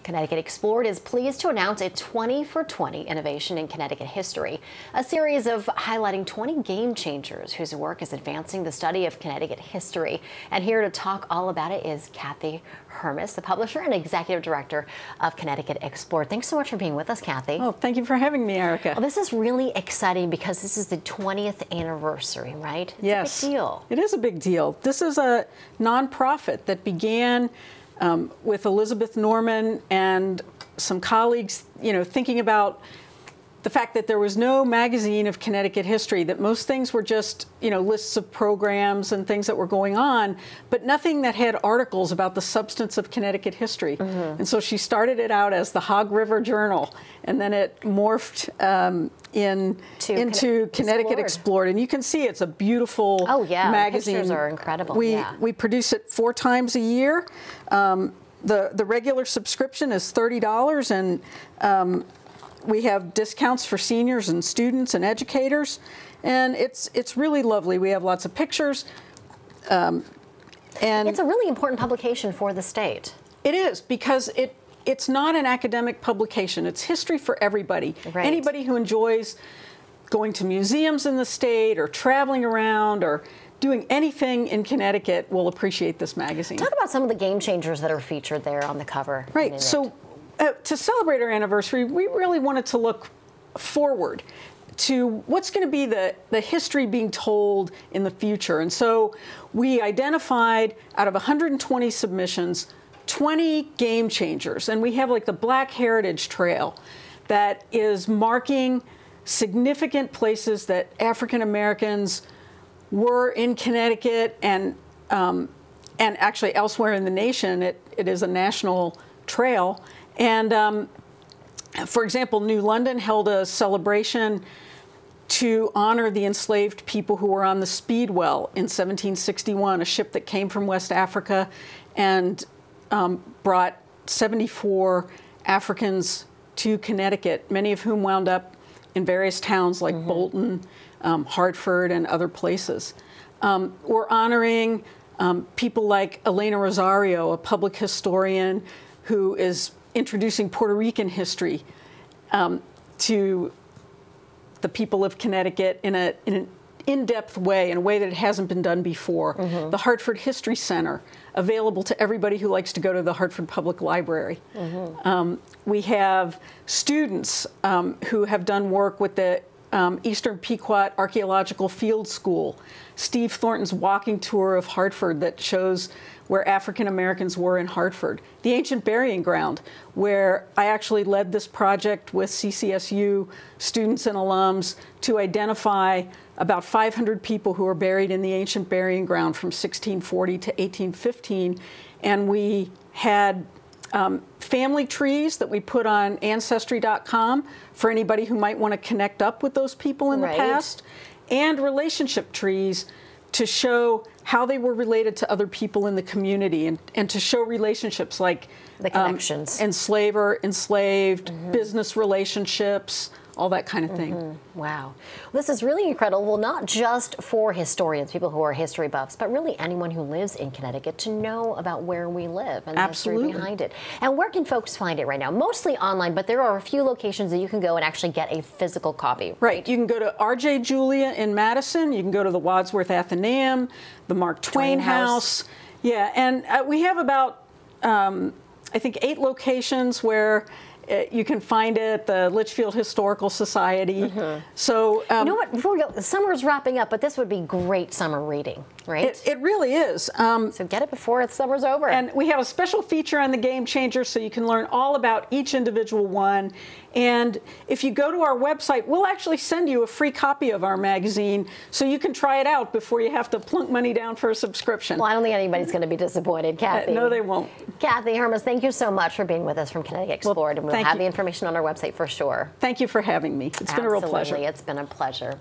Connecticut Explored is pleased to announce a 20 for 20 innovation in Connecticut history, a series of highlighting 20 game changers whose work is advancing the study of Connecticut history. And here to talk all about it is Kathy Hermes, the publisher and executive director of Connecticut Explored. Thanks so much for being with us, Kathy. Oh, thank you for having me, Erica. Well, this is really exciting because this is the 20th anniversary, right? It's a big deal. It is a big deal. This is a nonprofit that began with Elizabeth Norman and some colleagues, thinking about the fact that there was no magazine of Connecticut history, that most things were just, lists of programs and things that were going on, but nothing that had articles about the substance of Connecticut history. Mm-hmm. And so she started it out as the Hog River Journal, and then it morphed into Connecticut Explored. And you can see it's a beautiful magazine. The pictures are incredible. We produce it 4 times a year. The regular subscription is $30, and we have discounts for seniors and students and educators, and it's really lovely. We have lots of pictures. And it's a really important publication for the state. It is, because it's not an academic publication. It's history for everybody. Right. Anybody who enjoys going to museums in the state or traveling around or doing anything in Connecticut will appreciate this magazine. Talk about some of the game changers that are featured there on the cover. Right. So to celebrate our anniversary, we really wanted to look forward to what's going to be the history being told in the future. And so we identified, out of 120 submissions, 20 game changers. And we have like the Black Heritage Trail that is marking significant places that African Americans were in Connecticut and actually elsewhere in the nation. It is a national trail. And for example, New London held a celebration to honor the enslaved people who were on the Speedwell in 1761, a ship that came from West Africa and brought 74 Africans to Connecticut, many of whom wound up in various towns like Bolton, Hartford, and other places. We're honoring people like Elena Rosario, a public historian who is introducing Puerto Rican history to the people of Connecticut in an in-depth way, in a way that it hasn't been done before. The Hartford History Center, available to everybody who likes to go to the Hartford Public Library. We have students who have done work with the Eastern Pequot Archaeological Field School, Steve Thornton's walking tour of Hartford that shows where African Americans were in Hartford, the Ancient Burying Ground, where I actually led this project with CCSU students and alums to identify about 500 people who are buried in the Ancient Burying Ground from 1640 to 1815. And we had family trees that we put on Ancestry.com for anybody who might want to connect up with those people in the past, and relationship trees to show how they were related to other people in the community, and to show relationships like the connections, enslaver, enslaved, business relationships, all that kind of thing. Wow. This is really incredible, well, not just for historians, people who are history buffs, but really anyone who lives in Connecticut to know about where we live and the history behind it. And where can folks find it right now? Mostly online, but there are a few locations that you can go and actually get a physical copy. Right. You can go to R.J. Julia in Madison. You can go to the Wadsworth Athenaeum, the Mark Twain House. Yeah, and we have about, I think, 8 locations where you can find it, the Litchfield Historical Society. So, you know what, before we go, the summer's wrapping up, but this would be great summer reading, right? It really is. So get it before the summer's over. And we have a special feature on the Game Changers, so you can learn all about each individual one. And if you go to our website, we'll actually send you a free copy of our magazine so you can try it out before you have to plunk money down for a subscription. Well, I don't think anybody's going to be disappointed, Kathy. No, they won't. Kathy Hermes, thank you so much for being with us from Connecticut Explored, and we'll have the information on our website for sure. Thank you for having me. It's been a real pleasure. It's been a pleasure.